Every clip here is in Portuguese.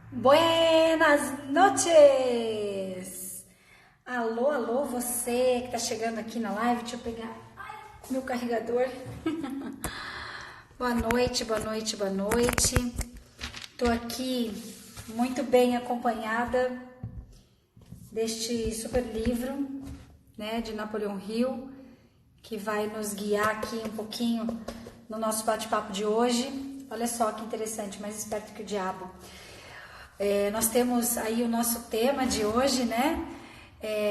Buenas noches! Alô, alô, você que tá chegando aqui na live, deixa eu pegar meu carregador. Boa noite, boa noite, boa noite. Tô aqui muito bem acompanhada deste super livro, né, de Napoleão Hill, que vai nos guiar aqui um pouquinho no nosso bate-papo de hoje. Olha só que interessante, mais esperto que o diabo. Nós temos aí o nosso tema de hoje, né?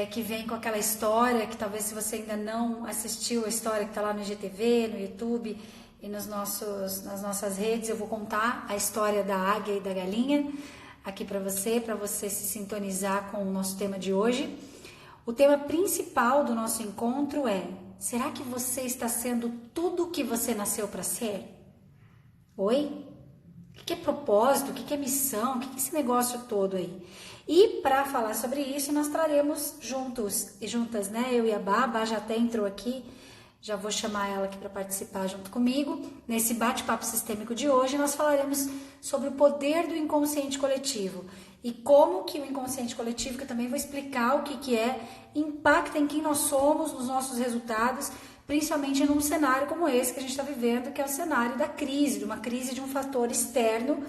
Que vem com aquela história que talvez se você ainda não assistiu a história que está lá no IGTV, no YouTube e nas nossas redes, eu vou contar a história da águia e da galinha aqui para você se sintonizar com o nosso tema de hoje. O tema principal do nosso encontro é: será que você está sendo tudo o que você nasceu para ser? Oi? O que é propósito? O que é missão? O que é esse negócio todo aí? E para falar sobre isso, nós traremos juntos e juntas, né? Eu e a Bá já até entrou aqui, já vou chamar ela aqui para participar junto comigo. Nesse bate-papo sistêmico de hoje, nós falaremos sobre o poder do inconsciente coletivo e como que o inconsciente coletivo, que eu também vou explicar o que é, impacta em quem nós somos, nos nossos resultados, principalmente num cenário como esse que a gente está vivendo, que é o cenário da crise, de uma crise de um fator externo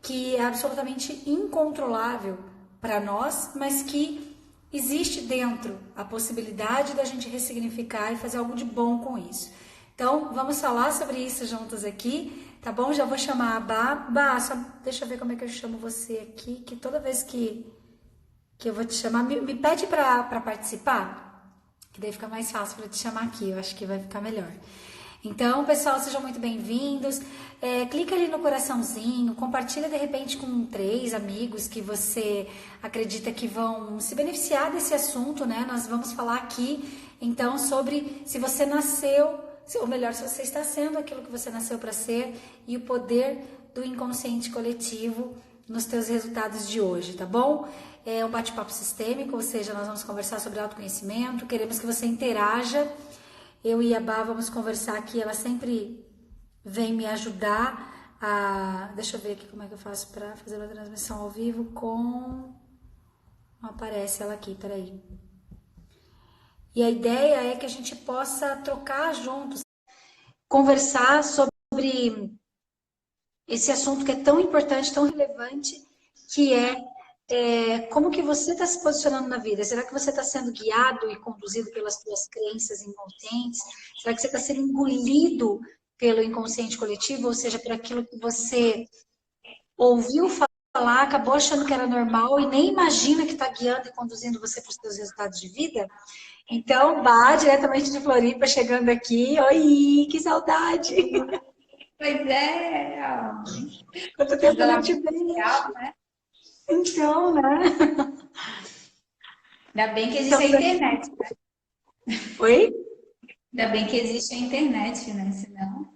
que é absolutamente incontrolável para nós, mas que existe dentro a possibilidade da gente ressignificar e fazer algo de bom com isso. Então, vamos falar sobre isso juntos aqui, tá bom? Já vou chamar a Bá. Bá, só deixa eu ver como é que eu chamo você aqui, que toda vez que eu vou te chamar, me pede para participar, que daí fica mais fácil para te chamar aqui, eu acho que vai ficar melhor. Então, pessoal, sejam muito bem-vindos. Clica ali no coraçãozinho, compartilha de repente com 3 amigos que você acredita que vão se beneficiar desse assunto, né? Nós vamos falar aqui, então, sobre se você nasceu, ou melhor, se você está sendo aquilo que você nasceu para ser e o poder do inconsciente coletivo nos teus resultados de hoje, tá bom? É um bate-papo sistêmico, ou seja, nós vamos conversar sobre autoconhecimento, queremos que você interaja. Eu e a Bá vamos conversar aqui, ela sempre vem me ajudar a... Deixa eu ver aqui como é que eu faço para fazer uma transmissão ao vivo com... Não aparece ela aqui, peraí. E a ideia é que a gente possa trocar juntos, conversar sobre esse assunto que é tão importante, tão relevante, que como que você está se posicionando na vida? Será que você está sendo guiado e conduzido pelas suas crenças inconscientes? Será que você está sendo engolido pelo inconsciente coletivo, ou seja, por aquilo que você ouviu falar, acabou achando que era normal e nem imagina que está guiando e conduzindo você para os seus resultados de vida? Então, Bá, diretamente de Floripa, chegando aqui. Oi, que saudade! Pois é, Quanto tempo eu não te isolamento social, vejo. né? Então, né? Ainda bem que existe a Estamos aqui. internet. Oi? Ainda bem que existe a internet, né? Senão,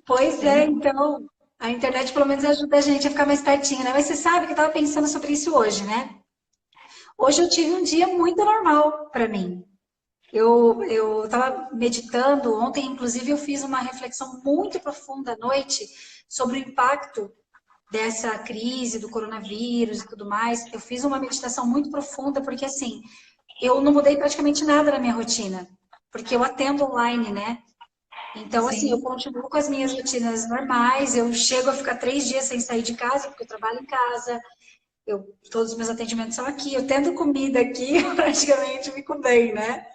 Pois é, tem... então, a internet pelo menos ajuda a gente a ficar mais pertinho, né? Mas você sabe que eu estava pensando sobre isso hoje, né? Hoje eu tive um dia muito normal para mim. Eu estava meditando ontem, inclusive eu fiz uma reflexão muito profunda à noite sobre o impacto dessa crise do coronavírus e tudo mais. Eu fiz uma meditação muito profunda porque assim, eu não mudei praticamente nada na minha rotina, porque eu atendo online, né? Então, assim, eu Sim. continuo com as minhas rotinas normais, eu chego a ficar 3 dias sem sair de casa, porque eu trabalho em casa, todos os meus atendimentos são aqui, eu tendo comida aqui, eu praticamente fico bem, né?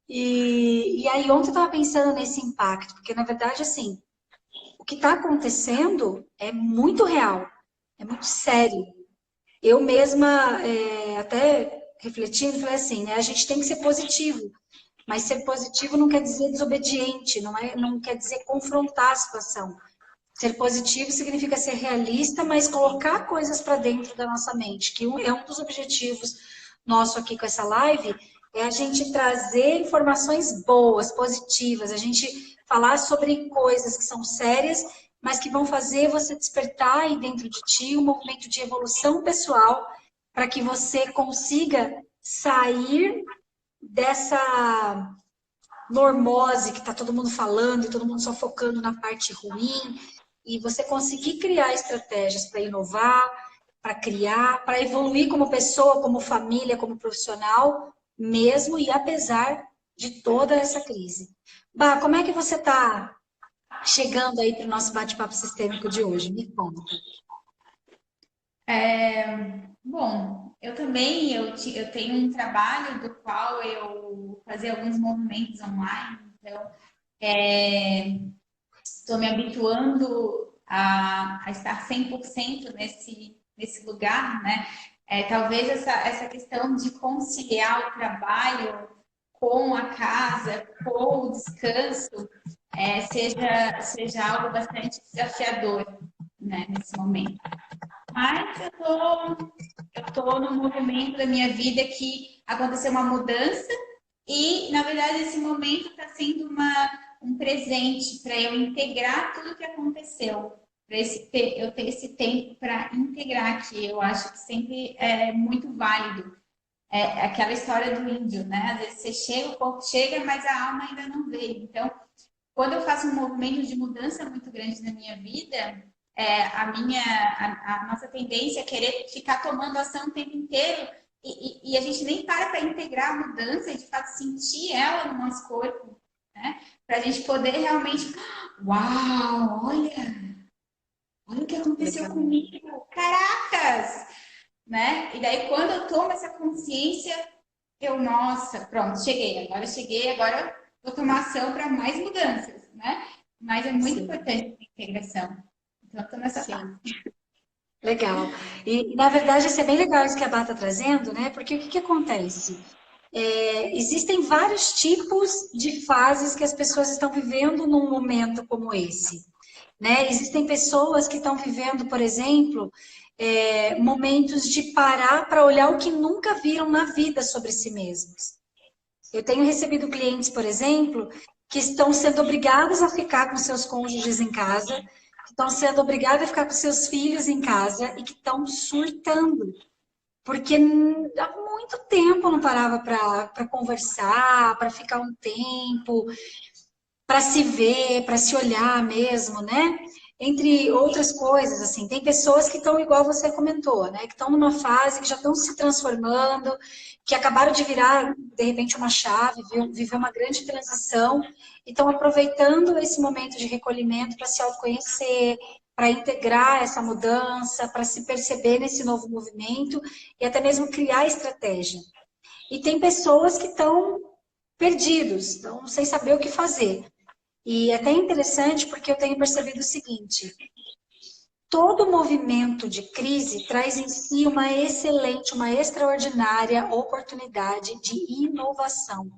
E aí ontem eu estava pensando nesse impacto, porque na verdade, assim, o que está acontecendo é muito real, é muito sério. Eu mesma, até refletindo, falei assim, né, a gente tem que ser positivo, mas ser positivo não quer dizer desobediente, não quer dizer confrontar a situação. Ser positivo significa ser realista, mas colocar coisas para dentro da nossa mente, que é um dos objetivos nosso aqui com essa live, é a gente trazer informações boas, positivas, a gente falar sobre coisas que são sérias, mas que vão fazer você despertar aí dentro de ti um movimento de evolução pessoal para que você consiga sair dessa normose que está todo mundo falando e todo mundo só focando na parte ruim, e você conseguir criar estratégias para inovar, para criar, para evoluir como pessoa, como família, como profissional, mesmo e apesar de toda essa crise. Bah, como é que você está chegando aí para o nosso bate-papo sistêmico de hoje? Me conta. Bom, eu também eu tenho um trabalho do qual eu fazia alguns movimentos online, então estou me habituando a estar 100% nesse lugar, né? Talvez essa questão de conciliar o trabalho com a casa, com o descanso, seja algo bastante desafiador, né, nesse momento. Mas eu tô num movimento da minha vida que aconteceu uma mudança e, na verdade, esse momento está sendo um presente para eu integrar tudo o que aconteceu. Para eu ter esse tempo para integrar, que eu acho que sempre é muito válido. É aquela história do índio, né? Às vezes você chega, o corpo chega, mas a alma ainda não veio. Então, quando eu faço um movimento de mudança muito grande na minha vida, a nossa tendência é querer ficar tomando ação o tempo inteiro e a gente nem para integrar a mudança e de fato sentir ela no nosso corpo, né? Para a gente poder realmente, uau, olha o que aconteceu Legal. comigo, caracas, né? E daí quando eu tomo essa consciência, nossa, pronto, cheguei, agora vou tomar ação para mais mudanças, né? Mas é muito Sim, importante a integração. Então, estou nessa fase. sim. Legal. Na verdade, isso é bem legal isso que a Bá está trazendo, né? Porque o que acontece? Existem vários tipos de fases que as pessoas estão vivendo num momento como esse, né? Existem pessoas que estão vivendo, por exemplo, momentos de parar para olhar o que nunca viram na vida sobre si mesmos. Eu tenho recebido clientes, por exemplo, que estão sendo obrigados a ficar com seus cônjuges em casa, que estão sendo obrigados a ficar com seus filhos em casa e que estão surtando, porque há muito tempo não parava para conversar, para ficar um tempo, para se ver, para se olhar mesmo, né? Entre outras coisas, assim, tem pessoas que estão igual você comentou, né? Que estão numa fase que já estão se transformando, que acabaram de virar, de repente, uma chave, viver uma grande transição, e estão aproveitando esse momento de recolhimento para se autoconhecer, para integrar essa mudança, para se perceber nesse novo movimento e até mesmo criar estratégia. E tem pessoas que estão perdidos, estão sem saber o que fazer. E é até interessante porque eu tenho percebido o seguinte: todo movimento de crise traz em si uma excelente, uma extraordinária oportunidade de inovação,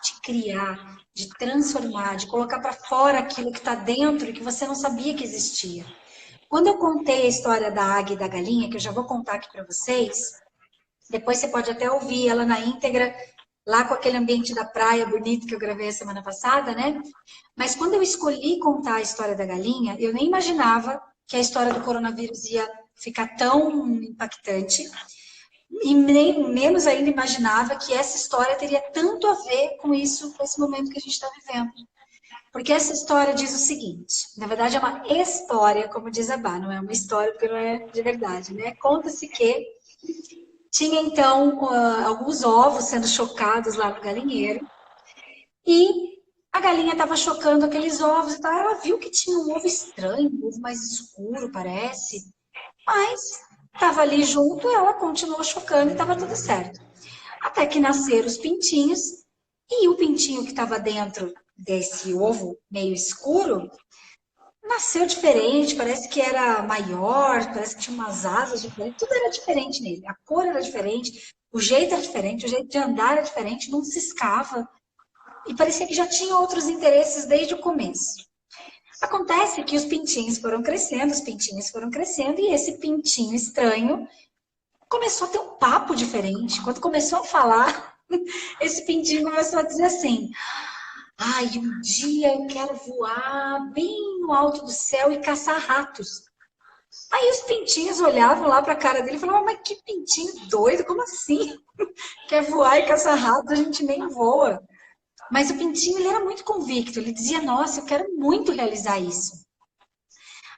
de criar, de transformar, de colocar para fora aquilo que está dentro e que você não sabia que existia. Quando eu contei a história da águia e da galinha, que eu já vou contar aqui para vocês, depois você pode até ouvir ela na íntegra, lá com aquele ambiente da praia bonito que eu gravei a semana passada, né? Mas quando eu escolhi contar a história da galinha, eu nem imaginava que a história do coronavírus ia ficar tão impactante e nem menos ainda imaginava que essa história teria tanto a ver com isso, com esse momento que a gente está vivendo. Porque essa história diz o seguinte, na verdade é uma história, como diz a Bá, não é uma história porque não é de verdade, né? Conta-se que tinha então alguns ovos sendo chocados lá no galinheiro e a galinha estava chocando aqueles ovos e tal. Ela viu que tinha um ovo estranho, um ovo mais escuro, parece. Mas estava ali junto, ela continuou chocando e estava tudo certo. Até que nasceram os pintinhos e o pintinho que estava dentro desse ovo meio escuro nasceu diferente, parece que era maior, parece que tinha umas asas diferentes, tudo era diferente nele. A cor era diferente, o jeito era diferente, o jeito de andar era diferente, não ciscava. E parecia que já tinha outros interesses desde o começo. Acontece que os pintinhos foram crescendo, e esse pintinho estranho começou a ter um papo diferente. Quando começou a falar, esse pintinho começou a dizer assim: ai, um dia eu quero voar bem no alto do céu e caçar ratos. Aí os pintinhos olhavam lá para a cara dele e falavam: mas que pintinho doido, como assim? Quer voar e caçar ratos, a gente nem voa. Mas o pintinho, ele era muito convicto, ele dizia: nossa, eu quero muito realizar isso.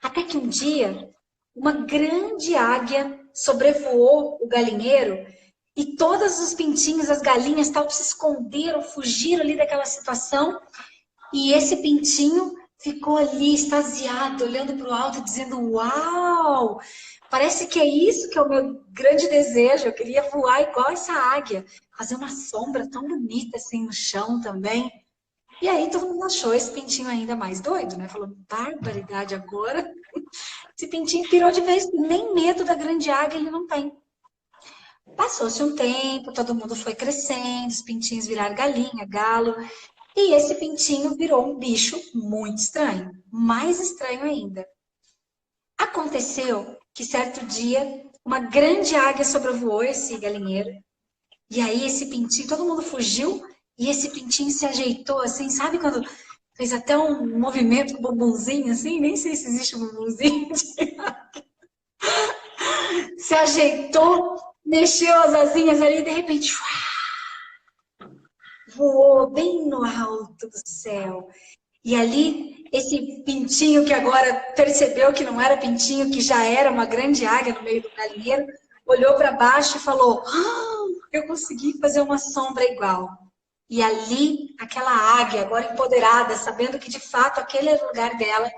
Até que um dia, uma grande águia sobrevoou o galinheiro e todos os pintinhos, as galinhas, tal, se esconderam, fugiram ali daquela situação. E esse pintinho ficou ali extasiado, olhando para o alto, dizendo: Uau! Parece que é isso que é o meu grande desejo. Eu queria voar igual essa águia, fazer uma sombra tão bonita assim no chão também. E aí todo mundo achou esse pintinho ainda mais doido, né? Falou: barbaridade, agora esse pintinho pirou de vez, nem medo da grande águia ele não tem. Passou-se um tempo, todo mundo foi crescendo, os pintinhos viraram galinha, galo, e esse pintinho virou um bicho muito estranho, mais estranho ainda. Aconteceu que certo dia uma grande águia sobrevoou esse galinheiro, e aí esse pintinho, todo mundo fugiu, e esse pintinho se ajeitou assim, sabe quando fez até um movimento com o bumbumzinho assim, nem sei se existe um bumbumzinho, se ajeitou, mexeu as asinhas ali e de repente voou bem no alto do céu. E ali, esse pintinho que agora percebeu que não era pintinho, que já era uma grande águia no meio do galinheiro, olhou para baixo e falou: eu consegui fazer uma sombra igual. E ali, aquela águia, agora empoderada, sabendo que de fato aquele era o lugar dela,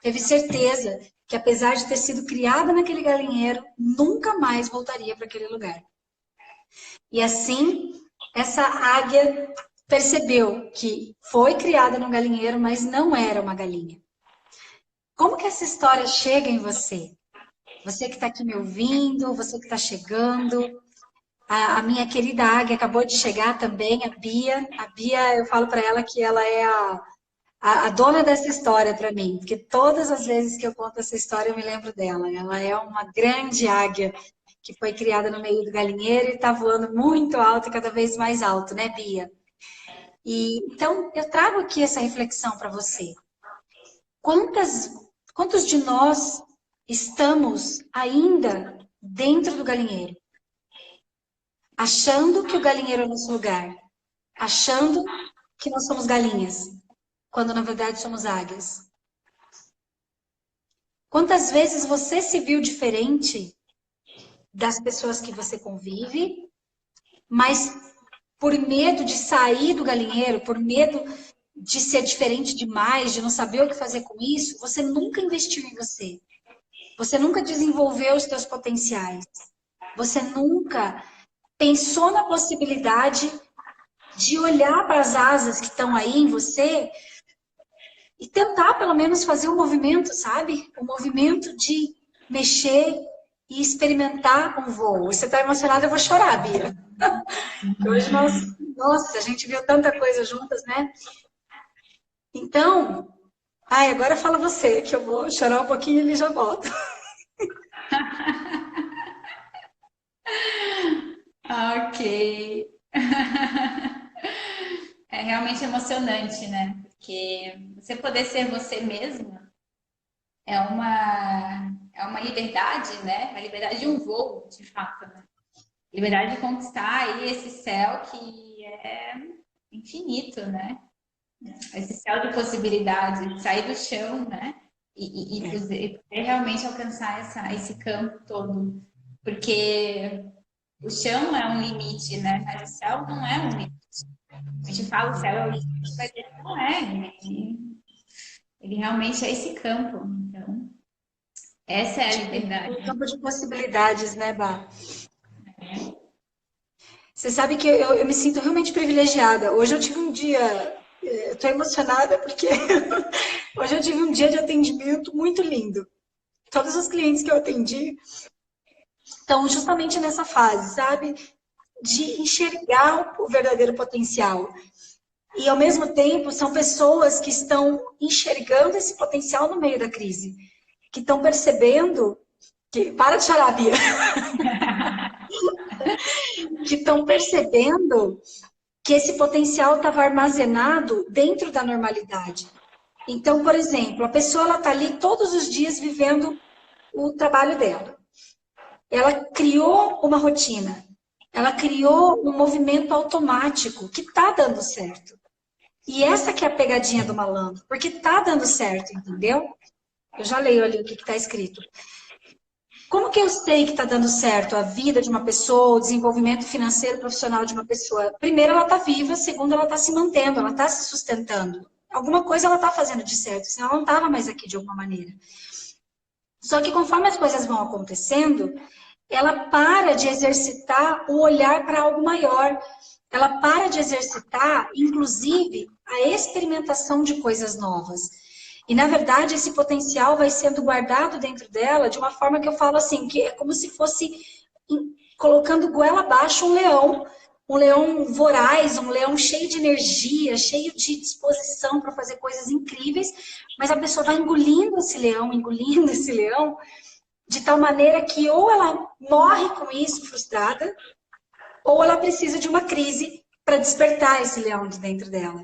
teve certeza que, apesar de ter sido criada naquele galinheiro, nunca mais voltaria para aquele lugar. E assim, essa águia percebeu que foi criada no galinheiro, mas não era uma galinha. Como que essa história chega em você? Você que está aqui me ouvindo, você que está chegando. A minha querida águia acabou de chegar também, a Bia. A Bia, eu falo para ela que ela é a dona dessa história para mim, porque todas as vezes que eu conto essa história eu me lembro dela. Ela é uma grande águia que foi criada no meio do galinheiro e está voando muito alto e cada vez mais alto, né, Bia? E então eu trago aqui essa reflexão para você. Quantos de nós estamos ainda dentro do galinheiro? Achando que o galinheiro é o nosso lugar, achando que nós somos galinhas, quando na verdade somos águias. Quantas vezes você se viu diferente das pessoas que você convive, mas por medo de sair do galinheiro, por medo de ser diferente demais, de não saber o que fazer com isso, você nunca investiu em você. Você nunca desenvolveu os seus potenciais. Você nunca pensou na possibilidade de olhar para as asas que estão aí em você e tentar pelo menos fazer um movimento, sabe? Um movimento de mexer e experimentar um voo. Você está emocionada, eu vou chorar, Bia. Hoje nossa, a gente viu tanta coisa juntas, né? Então, agora fala você, que eu vou chorar um pouquinho e ele já volta. Ok. É realmente emocionante, né? Porque você poder ser você mesma é uma liberdade, né? A liberdade de um voo, de fato, né? Liberdade de conquistar aí esse céu que é infinito, né? Esse céu de possibilidades, de sair do chão, né? E poder realmente alcançar esse campo todo. Porque o chão é um limite, né? Mas o céu não é um limite. A gente fala o céu é o limite, mas ele não é. Ele realmente é esse campo. Então, essa é a liberdade. Um campo de possibilidades, né, Bá? Você sabe que eu me sinto realmente privilegiada. Hoje eu tive um dia, eu estou emocionada porque hoje eu tive um dia de atendimento muito lindo. Todos os clientes que eu atendi estão justamente nessa fase, sabe? De enxergar o verdadeiro potencial. E, ao mesmo tempo, são pessoas que estão enxergando esse potencial no meio da crise. Que estão percebendo que... Para de chorar, Bia! Que estão percebendo que esse potencial estava armazenado dentro da normalidade. Então, por exemplo, a pessoa está ali todos os dias vivendo o trabalho dela. Ela criou uma rotina. Ela criou um movimento automático que está dando certo. E essa que é a pegadinha do malandro, porque está dando certo, entendeu? Eu já leio ali o que está escrito. Como que eu sei que está dando certo a vida de uma pessoa, o desenvolvimento financeiro profissional de uma pessoa? Primeiro, ela está viva. Segundo, ela está se mantendo, ela está se sustentando. Alguma coisa ela está fazendo de certo, senão ela não estava mais aqui de alguma maneira. Só que conforme as coisas vão acontecendo, ela para de exercitar o olhar para algo maior. Ela para de exercitar, inclusive, a experimentação de coisas novas. E, na verdade, esse potencial vai sendo guardado dentro dela de uma forma que eu falo assim, que é como se fosse colocando goela abaixo um leão voraz, um leão cheio de energia, cheio de disposição para fazer coisas incríveis, mas a pessoa vai engolindo esse leão, de tal maneira que ou ela morre com isso, frustrada, ou ela precisa de uma crise para despertar esse leão de dentro dela.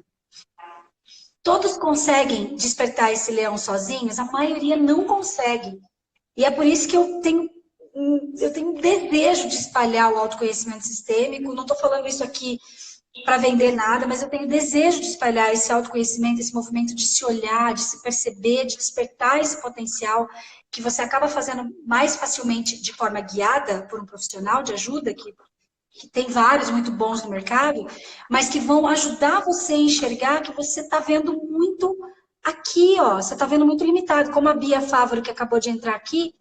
Todos conseguem despertar esse leão sozinhos? A maioria não consegue. E é por isso que eu tenho desejo de espalhar o autoconhecimento sistêmico. Não estou falando isso aqui para vender nada, mas eu tenho desejo de espalhar esse autoconhecimento, esse movimento de se olhar, de se perceber, de despertar esse potencial que você acaba fazendo mais facilmente de forma guiada por um profissional de ajuda, que tem vários muito bons no mercado, mas que vão ajudar você a enxergar que você está vendo muito aqui, ó. Você está vendo muito limitado, como a Bia Fávaro, que acabou de entrar aqui,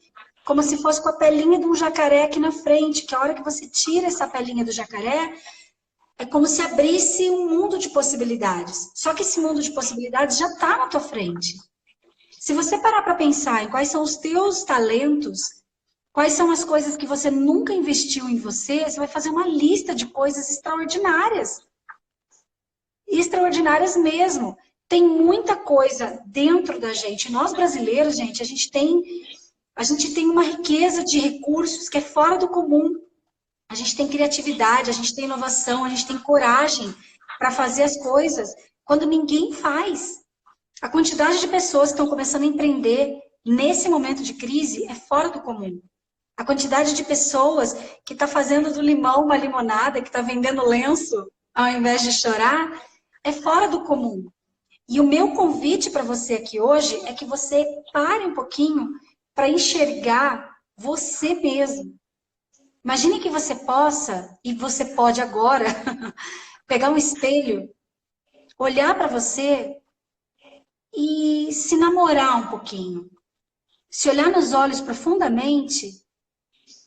como se fosse com a pelinha de um jacaré aqui na frente, que a hora que você tira essa pelinha do jacaré, é como se abrisse um mundo de possibilidades. Só que esse mundo de possibilidades já está na tua frente. Se você parar para pensar em quais são os teus talentos, quais são as coisas que você nunca investiu em você, você vai fazer uma lista de coisas extraordinárias. Extraordinárias mesmo. Tem muita coisa dentro da gente. Nós brasileiros, gente, a gente tem uma riqueza de recursos que é fora do comum. A gente tem criatividade, a gente tem inovação, a gente tem coragem para fazer as coisas quando ninguém faz. A quantidade de pessoas que estão começando a empreender nesse momento de crise é fora do comum. A quantidade de pessoas que está fazendo do limão uma limonada, que está vendendo lenço ao invés de chorar, é fora do comum. E o meu convite para você aqui hoje é que você pare um pouquinho para enxergar você mesmo. Imagine que você possa, e você pode agora, pegar um espelho, olhar para você e se namorar um pouquinho. Se olhar nos olhos profundamente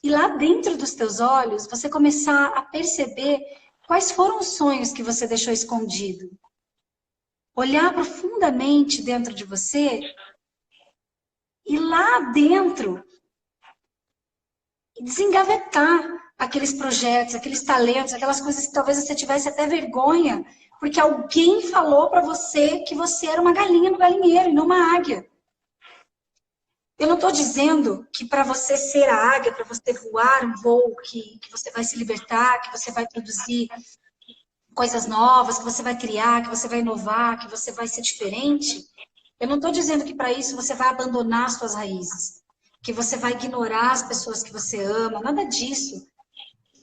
e lá dentro dos teus olhos você começar a perceber quais foram os sonhos que você deixou escondido. Olhar profundamente dentro de você e lá dentro desengavetar aqueles projetos, aqueles talentos, aquelas coisas que talvez você tivesse até vergonha, porque alguém falou para você que você era uma galinha no galinheiro e não uma águia. Eu não estou dizendo que para você ser a águia, para você voar um voo, que você vai se libertar, que você vai produzir coisas novas, que você vai criar, que você vai inovar, que você vai ser diferente. Eu não estou dizendo que para isso você vai abandonar as suas raízes, que você vai ignorar as pessoas que você ama, nada disso.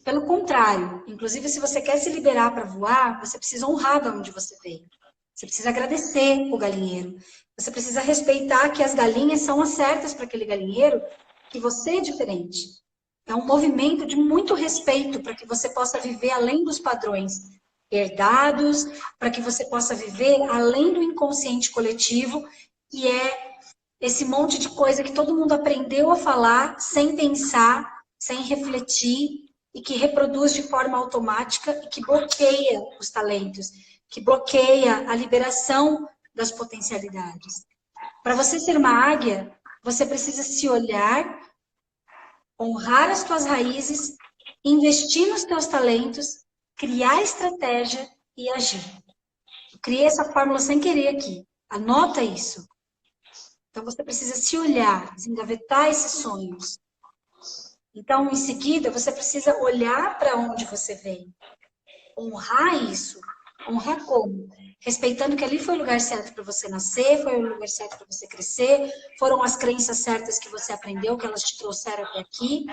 Pelo contrário, inclusive se você quer se liberar para voar, você precisa honrar de onde você veio. Você precisa agradecer o galinheiro. Você precisa respeitar que as galinhas são as certas para aquele galinheiro, que você é diferente. É um movimento de muito respeito para que você possa viver além dos padrões herdados, para que você possa viver além do inconsciente coletivo, que é esse monte de coisa que todo mundo aprendeu a falar sem pensar, sem refletir, e que reproduz de forma automática e que bloqueia os talentos, que bloqueia a liberação das potencialidades. Para você ser uma águia, você precisa se olhar, honrar as tuas raízes, investir nos teus talentos, criar estratégia e agir. Eu criei essa fórmula sem querer aqui. Anota isso. Então você precisa se olhar, desengavetar esses sonhos. Então, em seguida, você precisa olhar para onde você vem. Honrar isso. Honrar como? Respeitando que ali foi o lugar certo para você nascer, foi o lugar certo para você crescer, foram as crenças certas que você aprendeu, que elas te trouxeram até aqui.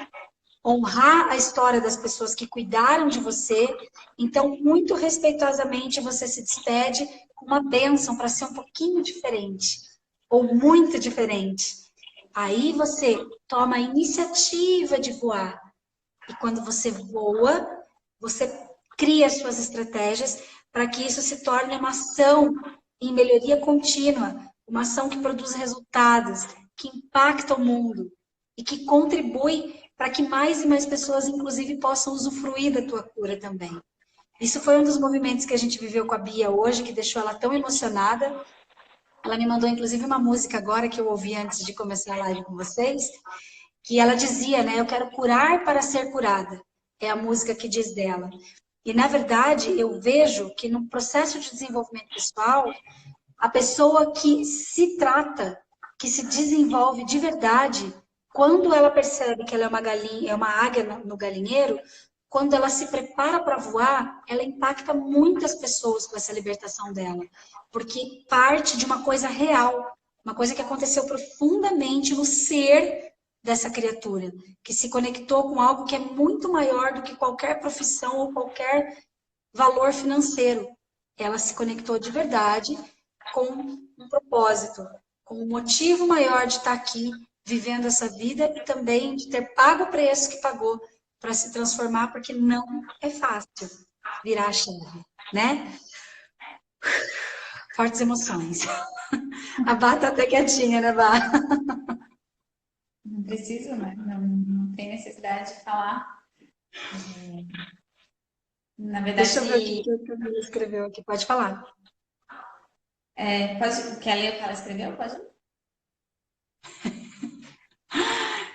Honrar a história das pessoas que cuidaram de você. Então, muito respeitosamente, você se despede com uma bênção para ser um pouquinho diferente, ou muito diferente. Aí você toma a iniciativa de voar. E quando você voa, você cria suas estratégias para que isso se torne uma ação em melhoria contínua, uma ação que produz resultados, que impacta o mundo e que contribui para que mais e mais pessoas, inclusive, possam usufruir da tua cura também. Isso foi um dos movimentos que a gente viveu com a Bia hoje, que deixou ela tão emocionada. Ela me mandou, inclusive, uma música agora que eu ouvi antes de começar a live com vocês, que ela dizia, né? Eu quero curar para ser curada. É a música que diz dela. E, na verdade, eu vejo que no processo de desenvolvimento pessoal, a pessoa que se trata, que se desenvolve de verdade, quando ela percebe que ela é uma galinha, é uma águia no galinheiro, quando ela se prepara para voar, ela impacta muitas pessoas com essa libertação dela, porque parte de uma coisa real, uma coisa que aconteceu profundamente no ser dessa criatura, que se conectou com algo que é muito maior do que qualquer profissão ou qualquer valor financeiro. Ela se conectou de verdade com um propósito, com um motivo maior de estar aqui, vivendo essa vida e também de ter pago o preço que pagou para se transformar, porque não é fácil virar a chave, né? Fortes emoções. A Bá tá até quietinha, né, Bá? Não preciso, né? Não tem necessidade de falar. Na Deixa eu ver o verdade, que a Camila escreveu aqui. Pode falar. quer ler o que ela escreveu? Pode?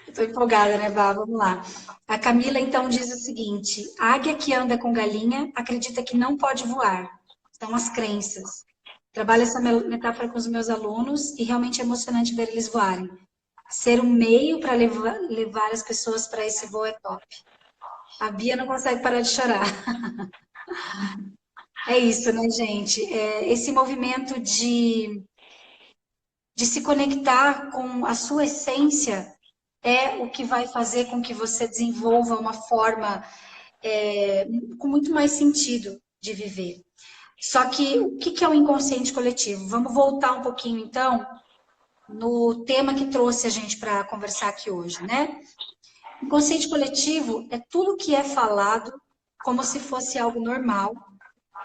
Estou empolgada, né, Bá? Vamos lá. A Camila, então, diz o seguinte: a águia que anda com galinha acredita que não pode voar. São as crenças. Trabalho essa metáfora com os meus alunos e realmente é emocionante ver eles voarem. Ser um meio para levar as pessoas para esse voo é top. A Bia não consegue parar de chorar. É isso, né, gente? Esse movimento de se conectar com a sua essência é o que vai fazer com que você desenvolva uma forma com muito mais sentido de viver. Só que o que é o inconsciente coletivo? Vamos voltar um pouquinho, então, no tema que trouxe a gente para conversar aqui hoje, né? Inconsciente coletivo é tudo que é falado como se fosse algo normal,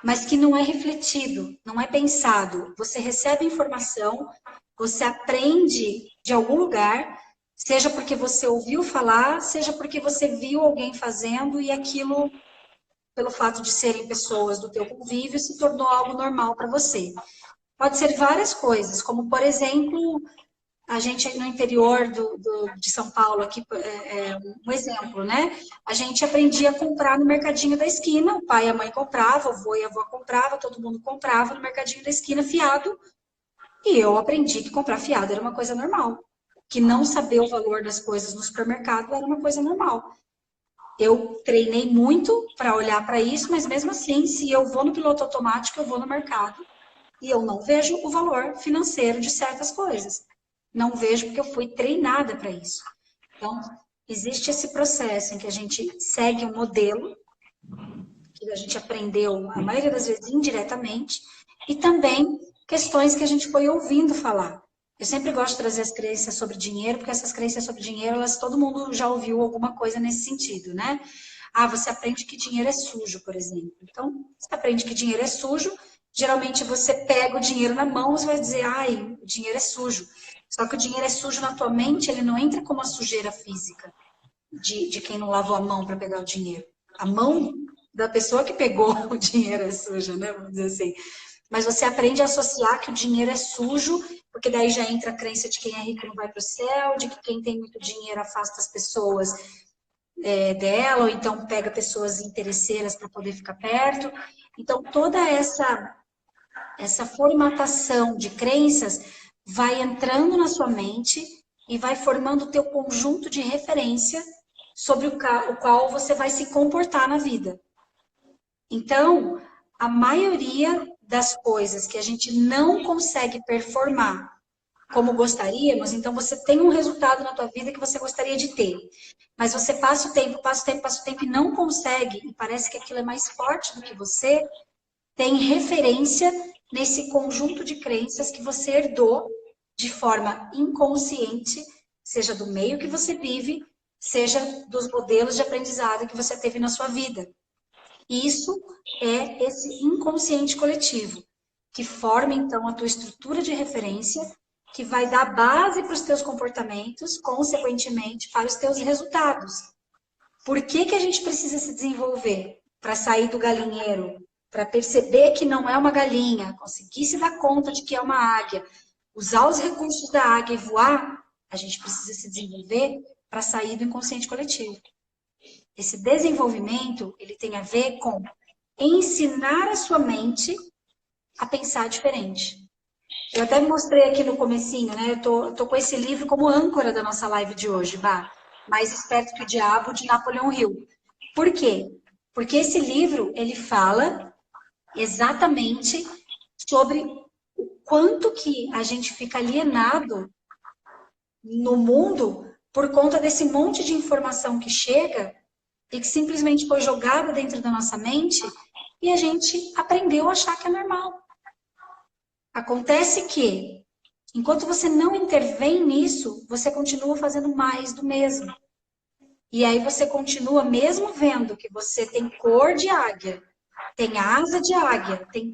mas que não é refletido, não é pensado. Você recebe informação, você aprende de algum lugar, seja porque você ouviu falar, seja porque você viu alguém fazendo e aquilo, pelo fato de serem pessoas do teu convívio, se tornou algo normal para você. Pode ser várias coisas, como, por exemplo, a gente no interior de São Paulo, aqui é um exemplo, né? A gente aprendia a comprar no mercadinho da esquina, o pai e a mãe compravam, o avô e a avó compravam, todo mundo comprava no mercadinho da esquina fiado, e eu aprendi que comprar fiado era uma coisa normal, que não saber o valor das coisas no supermercado era uma coisa normal. Eu treinei muito para olhar para isso, mas mesmo assim, se eu vou no piloto automático, eu vou no mercado e eu não vejo o valor financeiro de certas coisas. Não vejo porque eu fui treinada para isso. Então, existe esse processo em que a gente segue um modelo, que a gente aprendeu, a maioria das vezes, indiretamente, e também questões que a gente foi ouvindo falar. Eu sempre gosto de trazer as crenças sobre dinheiro, porque essas crenças sobre dinheiro, todo mundo já ouviu alguma coisa nesse sentido, né? Ah, você aprende que dinheiro é sujo, por exemplo. Então, você aprende que dinheiro é sujo, geralmente você pega o dinheiro na mão e vai dizer, ai, o dinheiro é sujo. Só que o dinheiro é sujo na tua mente, ele não entra como a sujeira física de quem não lavou a mão para pegar o dinheiro. A mão da pessoa que pegou o dinheiro é suja, né? Vamos dizer assim. Mas você aprende a associar que o dinheiro é sujo, porque daí já entra a crença de quem é rico não vai para o céu, de que quem tem muito dinheiro afasta as pessoas dela, ou então pega pessoas interesseiras para poder ficar perto. Então, toda essa formatação de crenças vai entrando na sua mente e vai formando o teu conjunto de referência sobre o qual você vai se comportar na vida. Então, a maioria das coisas que a gente não consegue performar como gostaríamos, então você tem um resultado na tua vida que você gostaria de ter. Mas você passa o tempo, passa o tempo, passa o tempo e não consegue, e parece que aquilo é mais forte do que você, tem referência nesse conjunto de crenças que você herdou de forma inconsciente seja do meio que você vive, seja dos modelos de aprendizado que você teve na sua vida. Isso é esse inconsciente coletivo, que forma, então, a tua estrutura de referência, que vai dar base para os teus comportamentos, consequentemente, para os teus resultados. Por que que a gente precisa se desenvolver? Para sair do galinheiro, para perceber que não é uma galinha, conseguir se dar conta de que é uma águia, usar os recursos da águia e voar, a gente precisa se desenvolver para sair do inconsciente coletivo. Esse desenvolvimento, ele tem a ver com ensinar a sua mente a pensar diferente. Eu até mostrei aqui no comecinho, né? Eu tô com esse livro como âncora da nossa live de hoje, Bah. Mais Esperto que o Diabo, de Napoleão Hill. Por quê? Porque esse livro, ele fala exatamente sobre o quanto que a gente fica alienado no mundo por conta desse monte de informação que chega e que simplesmente foi jogada dentro da nossa mente e a gente aprendeu a achar que é normal. Acontece que, enquanto você não intervém nisso, você continua fazendo mais do mesmo. E aí você continua, mesmo vendo que você tem cor de águia, tem asa de águia, tem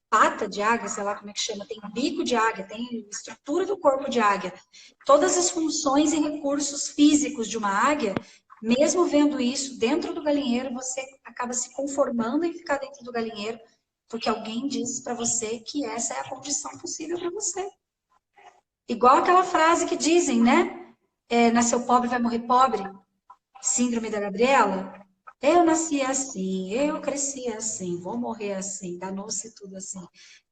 pata de águia, sei lá como é que chama, tem bico de águia, tem estrutura do corpo de águia, todas as funções e recursos físicos de uma águia, mesmo vendo isso dentro do galinheiro, você acaba se conformando em ficar dentro do galinheiro, porque alguém disse para você que essa é a condição possível para você. Igual aquela frase que dizem, né? Nasceu pobre, vai morrer pobre. Síndrome da Gabriela. Eu nasci assim, eu cresci assim, vou morrer assim, danou-se tudo assim.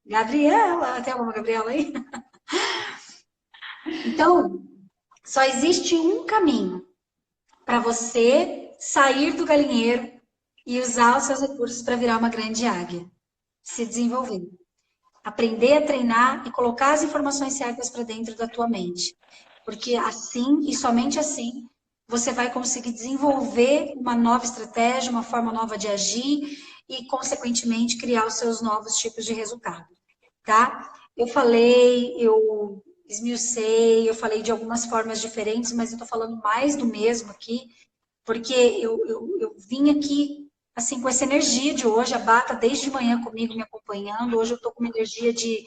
Gabriela, tem alguma Gabriela aí? Então, só existe um caminho para você sair do galinheiro e usar os seus recursos para virar uma grande águia. Se desenvolver. Aprender a treinar e colocar as informações certas para dentro da tua mente. Porque assim, e somente assim, você vai conseguir desenvolver uma nova estratégia, uma forma nova de agir e, consequentemente, criar os seus novos tipos de resultado, tá? Eu falei, eu esmiucei, eu falei de algumas formas diferentes, mas eu tô falando mais do mesmo aqui, porque eu vim aqui, assim, com essa energia de hoje, a Bata desde de manhã comigo me acompanhando, hoje eu tô com uma energia de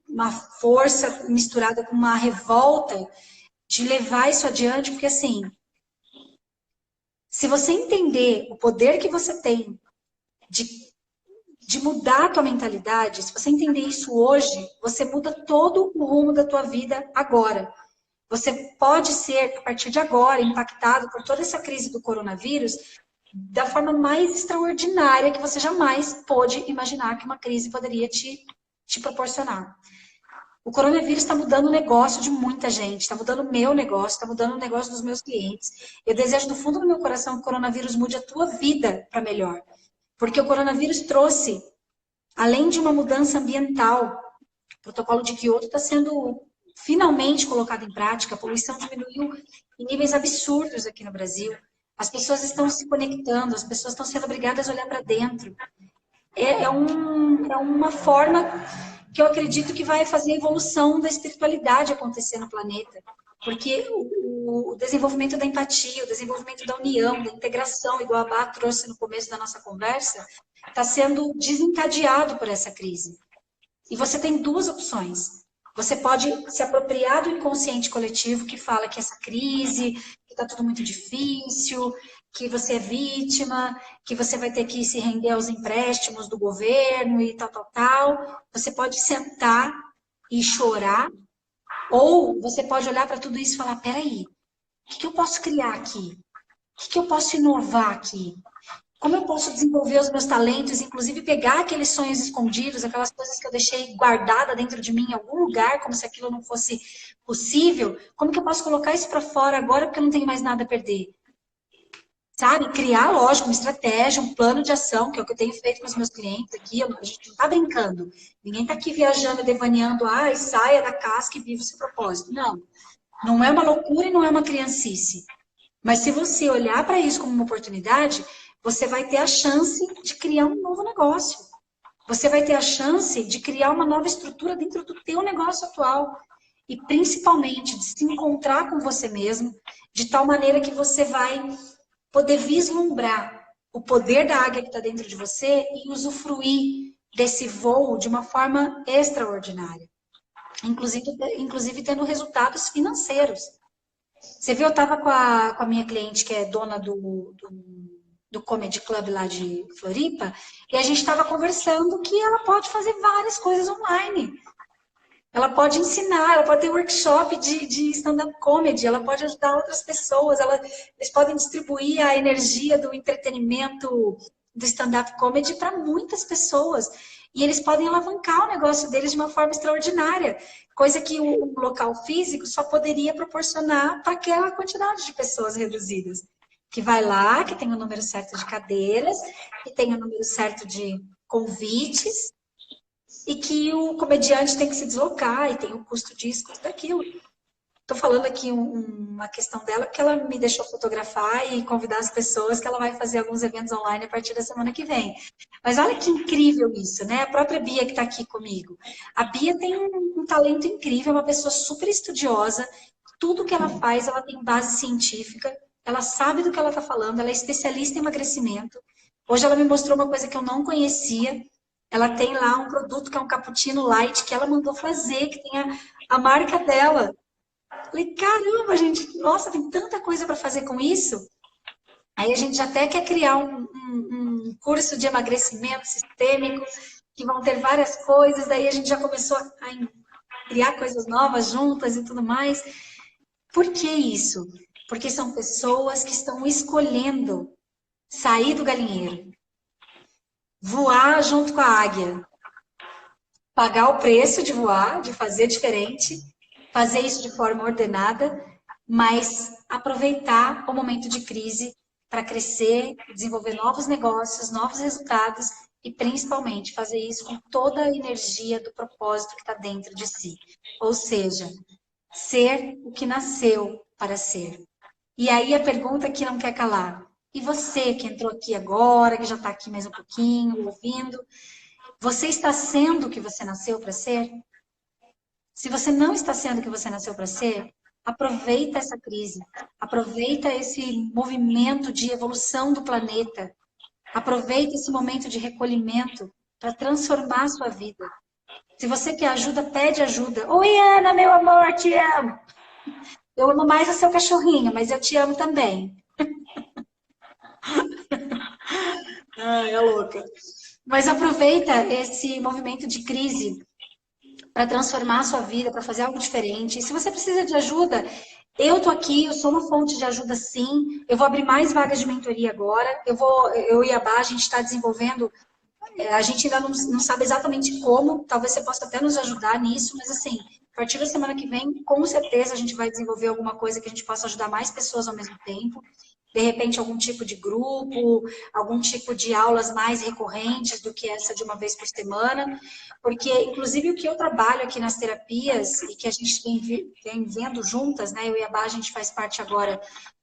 uma força misturada com uma revolta de levar isso adiante, porque assim, se você entender o poder que você tem de mudar a tua mentalidade, se você entender isso hoje, você muda todo o rumo da tua vida agora. Você pode ser, a partir de agora, impactado por toda essa crise do coronavírus da forma mais extraordinária que você jamais pôde imaginar que uma crise poderia te proporcionar. O coronavírus está mudando o negócio de muita gente, está mudando o meu negócio, está mudando o negócio dos meus clientes. Eu desejo do fundo do meu coração que o coronavírus mude a tua vida para melhor. Porque o coronavírus trouxe, além de uma mudança ambiental, o protocolo de Kyoto está sendo finalmente colocado em prática, a poluição diminuiu em níveis absurdos aqui no Brasil. As pessoas estão se conectando, as pessoas estão sendo obrigadas a olhar para dentro. É uma forma que eu acredito que vai fazer a evolução da espiritualidade acontecer no planeta. Porque o desenvolvimento da empatia, o desenvolvimento da união, da integração, igual a Bá trouxe no começo da nossa conversa, está sendo desencadeado por essa crise. E você tem duas opções. Você pode se apropriar do inconsciente coletivo que fala que essa crise, que está tudo muito difícil, que você é vítima, que você vai ter que se render aos empréstimos do governo e tal, tal, tal. Você pode sentar e chorar, ou você pode olhar para tudo isso e falar, peraí, o que eu posso criar aqui? O que eu posso inovar aqui? Como eu posso desenvolver os meus talentos, inclusive pegar aqueles sonhos escondidos, aquelas coisas que eu deixei guardada dentro de mim em algum lugar, como se aquilo não fosse possível? Como que eu posso colocar isso para fora agora porque eu não tenho mais nada a perder? Sabe? Criar, lógico, uma estratégia, um plano de ação, que é o que eu tenho feito com os meus clientes aqui. A gente não está brincando. Ninguém está aqui viajando, devaneando, saia da casca e viva o seu propósito. Não. Não é uma loucura e não é uma criancice. Mas se você olhar para isso como uma oportunidade, você vai ter a chance de criar um novo negócio. Você vai ter a chance de criar uma nova estrutura dentro do teu negócio atual. e principalmente de se encontrar com você mesmo, de tal maneira que você vai poder vislumbrar o poder da águia que está dentro de você e usufruir desse voo de uma forma extraordinária. Inclusive tendo resultados financeiros. Você viu, eu estava com a minha cliente, que é dona do Comedy Club lá de Floripa, e a gente estava conversando que ela pode fazer várias coisas online. Ela pode ensinar, ela pode ter workshop de stand-up comedy, ela pode ajudar outras pessoas, eles podem distribuir a energia do entretenimento do stand-up comedy para muitas pessoas. E eles podem alavancar o negócio deles de uma forma extraordinária, coisa que o local físico só poderia proporcionar para aquela quantidade de pessoas reduzidas. Que vai lá, que tem o número certo de cadeiras, que tem o número certo de convites, e que o comediante tem que se deslocar e tem o custo disso, custo daquilo. Estou falando aqui uma questão dela, porque ela me deixou fotografar e convidar as pessoas, que ela vai fazer alguns eventos online a partir da semana que vem. Mas olha que incrível isso, né? A própria Bia que está aqui comigo. A Bia tem um talento incrível, é uma pessoa super estudiosa, tudo que ela faz, ela tem base científica, ela sabe do que ela está falando, ela é especialista em emagrecimento. Hoje ela me mostrou uma coisa que eu não conhecia. Ela tem lá um produto que é um cappuccino light que ela mandou fazer, que tem a marca dela. Falei, caramba, gente, nossa, tem tanta coisa para fazer com isso. Aí a gente já até quer criar um curso de emagrecimento sistêmico, que vão ter várias coisas, daí a gente já começou a criar coisas novas juntas e tudo mais. Por que isso? Porque são pessoas que estão escolhendo sair do galinheiro, voar junto com a águia, pagar o preço de voar, de fazer diferente, fazer isso de forma ordenada, mas aproveitar o momento de crise para crescer, desenvolver novos negócios, novos resultados e principalmente fazer isso com toda a energia do propósito que está dentro de si. Ou seja, ser o que nasceu para ser. E aí a pergunta que não quer calar. E você que entrou aqui agora, que já está aqui mais um pouquinho, ouvindo, você está sendo o que você nasceu para ser? Se você não está sendo o que você nasceu para ser, aproveita essa crise, aproveita esse movimento de evolução do planeta, aproveita esse momento de recolhimento para transformar a sua vida. Se você quer ajuda, pede ajuda. Oi, Ana, meu amor, te amo. Eu amo mais o seu cachorrinho, mas eu te amo também. Ai, é louca. Mas aproveita esse movimento de crise para transformar a sua vida, para fazer algo diferente. E se você precisa de ajuda, eu tô aqui, eu sou uma fonte de ajuda sim. Eu vou abrir mais vagas de mentoria agora. Eu e a Bá, a gente está desenvolvendo. A gente ainda não sabe exatamente como, talvez você possa até nos ajudar nisso, mas assim, a partir da semana que vem, com certeza a gente vai desenvolver alguma coisa que a gente possa ajudar mais pessoas ao mesmo tempo. De repente, algum tipo de grupo, algum tipo de aulas mais recorrentes do que essa de uma vez por semana. Porque, inclusive, o que eu trabalho aqui nas terapias e que a gente vem vendo juntas, né? Eu e a Bá, a gente faz parte agora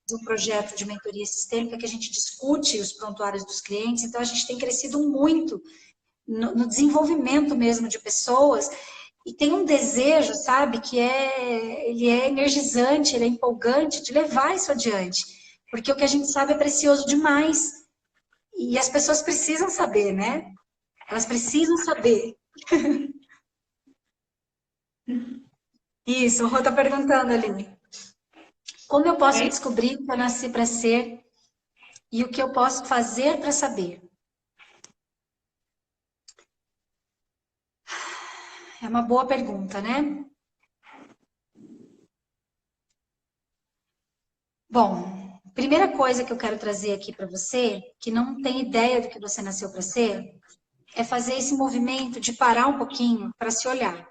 de um projeto de mentoria sistêmica que a gente discute os prontuários dos clientes. Então, a gente tem crescido muito no desenvolvimento mesmo de pessoas e tem um desejo, sabe, ele é energizante, ele é empolgante de levar isso adiante. Porque o que a gente sabe é precioso demais. E as pessoas precisam saber, né? Elas precisam saber. Isso, o Rô está perguntando ali. Como eu posso descobrir que eu nasci para ser e o que eu posso fazer para saber? É uma boa pergunta, né? Bom, primeira coisa que eu quero trazer aqui para você, que não tem ideia do que você nasceu para ser, é fazer esse movimento de parar um pouquinho para se olhar.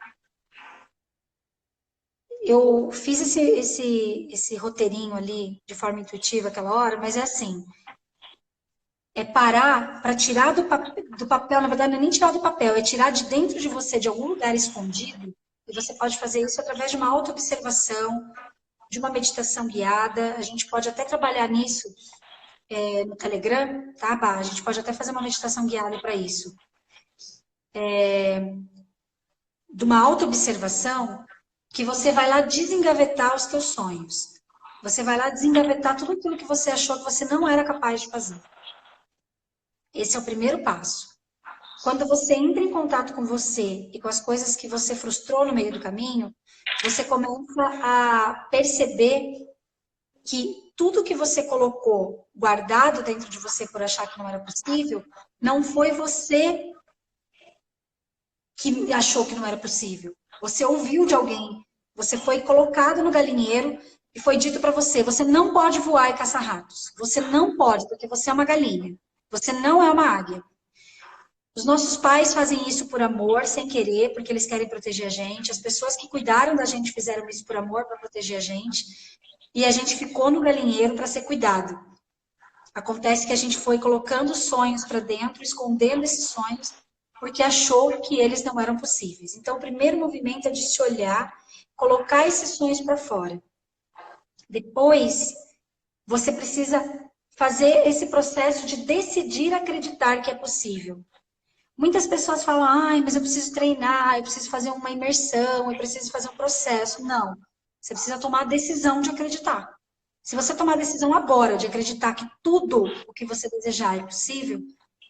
Eu fiz esse roteirinho ali de forma intuitiva aquela hora, mas é assim, é parar para tirar do papel, na verdade não é nem tirar do papel, é tirar de dentro de você, de algum lugar escondido, e você pode fazer isso através de uma autoobservação, de uma meditação guiada, a gente pode até trabalhar nisso no Telegram, tá, Bá? A gente pode até fazer uma meditação guiada para isso. De uma autoobservação que você vai lá desengavetar os teus sonhos. Você vai lá desengavetar tudo aquilo que você achou que você não era capaz de fazer. Esse é o primeiro passo. Quando você entra em contato com você e com as coisas que você frustrou no meio do caminho, você começa a perceber que tudo que você colocou guardado dentro de você por achar que não era possível, não foi você que achou que não era possível. Você ouviu de alguém, você foi colocado no galinheiro e foi dito para você, você não pode voar e caçar ratos. Você não pode, porque você é uma galinha. Você não é uma águia. Os nossos pais fazem isso por amor, sem querer, porque eles querem proteger a gente. As pessoas que cuidaram da gente fizeram isso por amor, para proteger a gente. E a gente ficou no galinheiro para ser cuidado. Acontece que a gente foi colocando sonhos para dentro, escondendo esses sonhos, porque achou que eles não eram possíveis. Então, o primeiro movimento é de se olhar, colocar esses sonhos para fora. Depois, você precisa fazer esse processo de decidir acreditar que é possível. Muitas pessoas falam, ai, mas eu preciso treinar, eu preciso fazer uma imersão, eu preciso fazer um processo. Não. Você precisa tomar a decisão de acreditar. Se você tomar a decisão agora de acreditar que tudo o que você desejar é possível,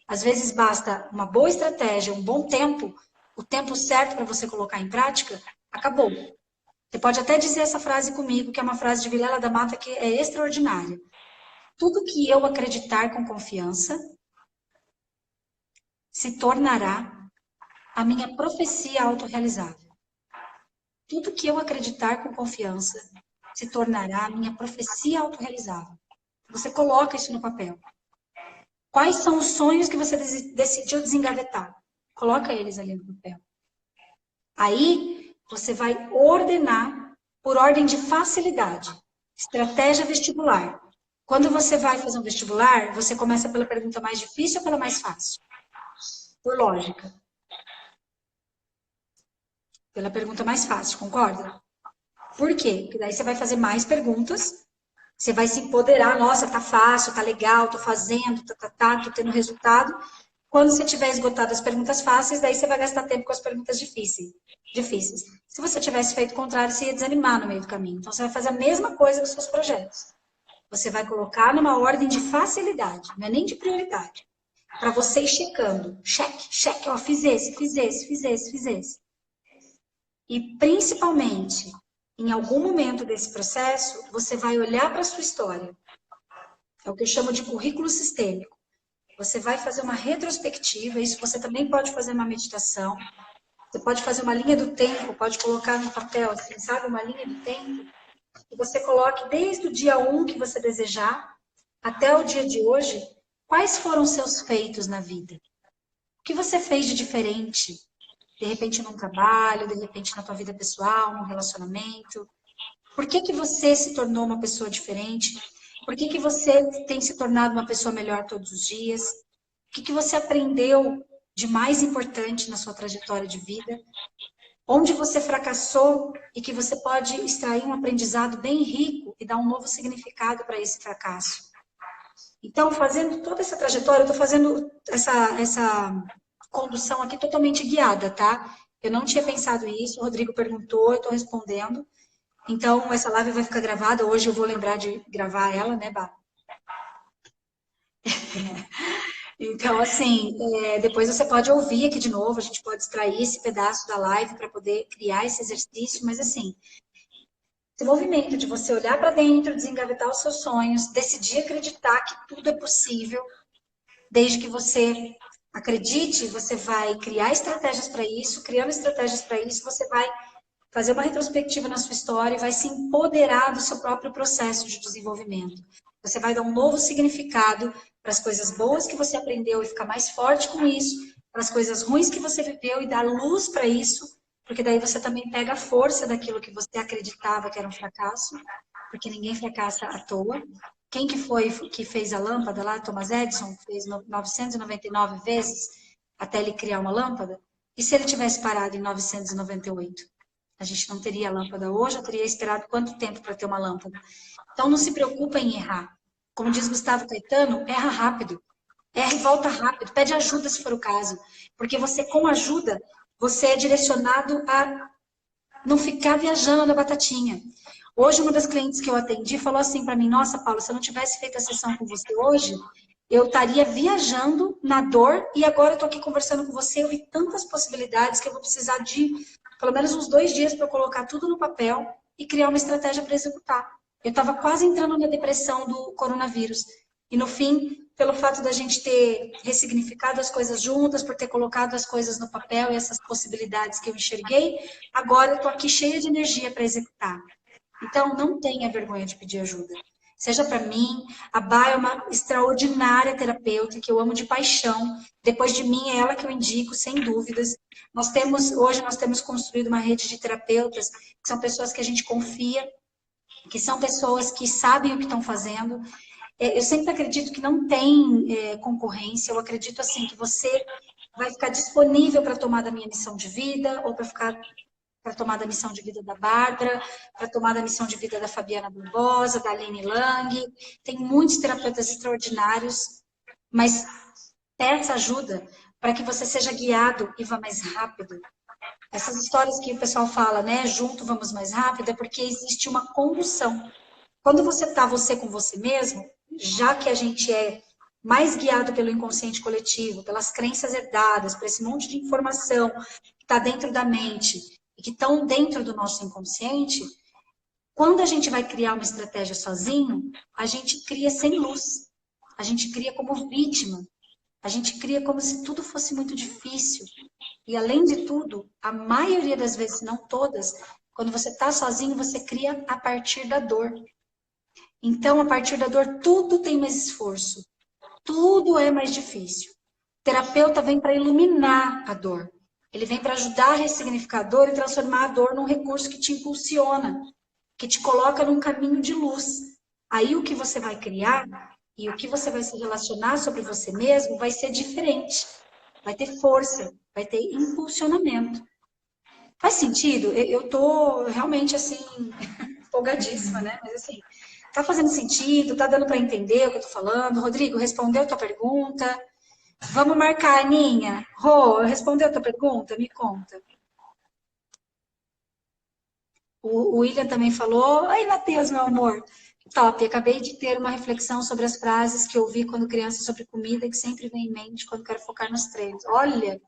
às vezes basta uma boa estratégia, um bom tempo, o tempo certo para você colocar em prática, acabou. Você pode até dizer essa frase comigo, que é uma frase de Vilela da Mata que é extraordinária. Tudo que eu acreditar com confiança se tornará a minha profecia autorrealizável. Tudo que eu acreditar com confiança se tornará a minha profecia autorrealizável. Você coloca isso no papel. Quais são os sonhos que você decidiu desengavetar? Coloca eles ali no papel. Aí, você vai ordenar por ordem de facilidade. Estratégia vestibular. Quando você vai fazer um vestibular, você começa pela pergunta mais difícil ou pela mais fácil? Por lógica. Pela pergunta mais fácil, concorda? Por quê? Porque daí você vai fazer mais perguntas, você vai se empoderar, nossa, tá fácil, tá legal, tô fazendo, tô tendo resultado. Quando você tiver esgotado as perguntas fáceis, daí você vai gastar tempo com as perguntas difíceis. Se você tivesse feito o contrário, você ia desanimar no meio do caminho. Então, você vai fazer a mesma coisa com os seus projetos. Você vai colocar numa ordem de facilidade, não é nem de prioridade. Para você ir checando. Cheque, cheque, ó, fiz esse, fiz esse, fiz esse, fiz esse. E, principalmente, em algum momento desse processo, você vai olhar para a sua história. É o que eu chamo de currículo sistêmico. Você vai fazer uma retrospectiva, isso você também pode fazer uma meditação. Você pode fazer uma linha do tempo, pode colocar no papel, assim, sabe? Uma linha do tempo. E você coloque desde o dia 1 que você desejar até o dia de hoje, quais foram os seus feitos na vida? O que você fez de diferente? De repente num trabalho, de repente na tua vida pessoal, num relacionamento. Por que que você se tornou uma pessoa diferente? Por que que você tem se tornado uma pessoa melhor todos os dias? O que que você aprendeu de mais importante na sua trajetória de vida? Onde você fracassou e que você pode extrair um aprendizado bem rico e dar um novo significado para esse fracasso? Então, fazendo toda essa trajetória, eu estou fazendo essa condução aqui totalmente guiada, tá? Eu não tinha pensado isso, o Rodrigo perguntou, eu estou respondendo. Então, essa live vai ficar gravada. Hoje eu vou lembrar de gravar ela, né, Bá? Então, assim, depois você pode ouvir aqui de novo, a gente pode extrair esse pedaço da live para poder criar esse exercício, mas assim, esse movimento de você olhar para dentro, desengavetar os seus sonhos, decidir acreditar que tudo é possível, desde que você acredite, você vai criar estratégias para isso, criando estratégias para isso, você vai fazer uma retrospectiva na sua história e vai se empoderar do seu próprio processo de desenvolvimento. Você vai dar um novo significado para as coisas boas que você aprendeu e ficar mais forte com isso, para as coisas ruins que você viveu e dar luz para isso, porque daí você também pega a força daquilo que você acreditava que era um fracasso, porque ninguém fracassa à toa. Quem que foi que fez a lâmpada lá? Thomas Edison fez 999 vezes até ele criar uma lâmpada? E se ele tivesse parado em 998? A gente não teria lâmpada hoje, eu teria esperado quanto tempo para ter uma lâmpada. Então, não se preocupa em errar. Como diz Gustavo Caetano, erra rápido. Erra e volta rápido. Pede ajuda se for o caso. Porque você, com ajuda, você é direcionado a não ficar viajando na batatinha. Hoje, uma das clientes que eu atendi falou assim para mim, nossa, Paula, se eu não tivesse feito a sessão com você hoje, eu estaria viajando na dor e agora eu tô aqui conversando com você, eu vi tantas possibilidades que eu vou precisar de pelo menos uns 2 dias para colocar tudo no papel e criar uma estratégia para executar. Eu estava quase entrando na depressão do coronavírus. E no fim, pelo fato da gente ter ressignificado as coisas juntas, por ter colocado as coisas no papel e essas possibilidades que eu enxerguei, agora eu estou aqui cheia de energia para executar. Então, não tenha vergonha de pedir ajuda. Seja para mim, a Bá é uma extraordinária terapeuta que eu amo de paixão. Depois de mim, é ela que eu indico, sem dúvidas. Hoje nós temos construído uma rede de terapeutas que são pessoas que a gente confia, que são pessoas que sabem o que estão fazendo. Eu sempre acredito que não tem concorrência. Eu acredito assim que você vai ficar disponível para tomar da minha missão de vida ou para tomar da missão de vida da Bárbara, para tomar da missão de vida da Fabiana Barbosa, da Aline Lang. Tem muitos terapeutas extraordinários, mas peça ajuda para que você seja guiado e vá mais rápido. Essas histórias que o pessoal fala, né? Junto vamos mais rápido, é porque existe uma condução. Quando você está você com você mesmo, já que a gente é mais guiado pelo inconsciente coletivo, pelas crenças herdadas, por esse monte de informação que está dentro da mente e que estão dentro do nosso inconsciente, quando a gente vai criar uma estratégia sozinho, a gente cria sem luz, a gente cria como vítima, a gente cria como se tudo fosse muito difícil. E além de tudo, a maioria das vezes, não todas, quando você está sozinho, você cria a partir da dor. Então, a partir da dor, tudo tem mais esforço. Tudo é mais difícil. O terapeuta vem para iluminar a dor. Ele vem para ajudar a ressignificar a dor e transformar a dor num recurso que te impulsiona, que te coloca num caminho de luz. Aí o que você vai criar e o que você vai se relacionar sobre você mesmo vai ser diferente. Vai ter força, vai ter impulsionamento. Faz sentido? Eu tô realmente assim, empolgadíssima, né? Mas assim, tá fazendo sentido? Tá dando para entender o que eu tô falando? Rodrigo, respondeu a tua pergunta? Vamos marcar, Aninha. Rô, respondeu a tua pergunta? Me conta. O William também falou. Oi, Matheus, meu amor. Top, acabei de ter uma reflexão sobre as frases que eu ouvi quando criança sobre comida que sempre vem em mente quando quero focar nos treinos. Olha,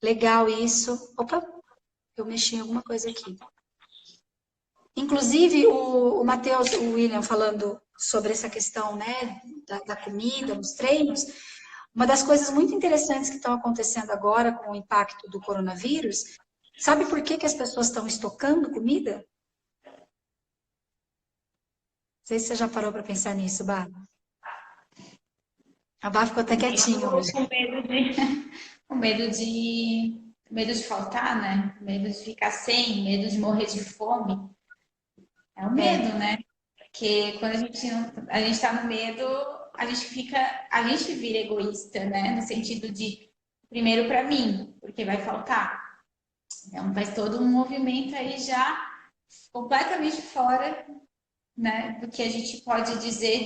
legal isso. Opa, eu mexi em alguma coisa aqui. Inclusive, o Matheus, o William, falando sobre essa questão, né, da comida, nos treinos, uma das coisas muito interessantes que estão acontecendo agora com o impacto do coronavírus, sabe por que as pessoas estão estocando comida? Não sei se você já parou para pensar nisso, Bá. A Bá ficou até quietinha hoje. Com medo de faltar, né? Medo de ficar sem, medo de morrer de fome. É o medo, né? Porque quando a gente tá no medo, a gente vira egoísta, né? No sentido de primeiro para mim, porque vai faltar. Então faz todo um movimento aí já completamente fora, né? Do que a gente pode dizer